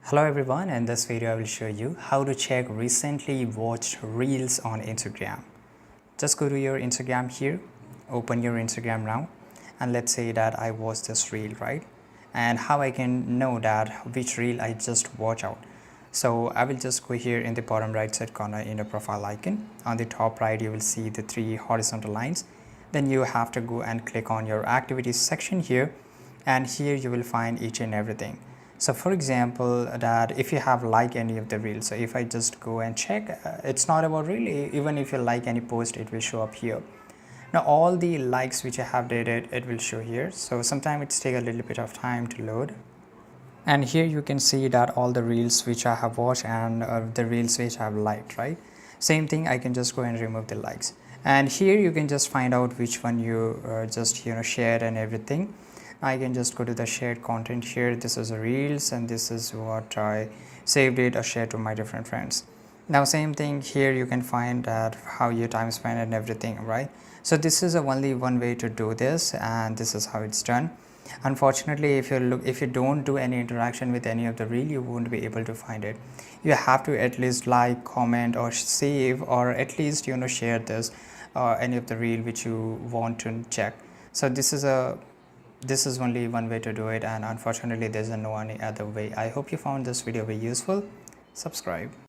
Hello everyone, in this video I will show you how to check recently watched reels on Instagram. Just go to your Instagram here, open your Instagram now, and let's say that I watched this reel, right? And how I can know that which reel I just watch out. So I will just go here in the bottom right side corner in the profile icon. On the top right you will see the three horizontal lines. Then you have to go and click on your activities section here, and here you will find each and everything. So for example, that if you have liked any of the reels, so if I just go and check, it's not about really, even if you like any post, it will show up here. Now all the likes which I have did it will show here. So sometimes it's take a little bit of time to load. And here you can see that all the reels which I have watched and the reels which I have liked, right? Same thing, I can just go and remove the likes. And here you can just find out which one you just shared and everything. I can just go to the shared content here. This is a reels and this is what I saved it or shared to my different friends. Now same thing here, you can find that how you time spent and everything, right? So this is only one way to do this, and this is how it's done. Unfortunately, if you don't do any interaction with any of the reel, you won't be able to find it. You have to at least like, comment or save, or at least share this any of the reel which you want to check. So this is only one way to do it, and unfortunately there's no any other way. I hope you found this video very useful. Subscribe.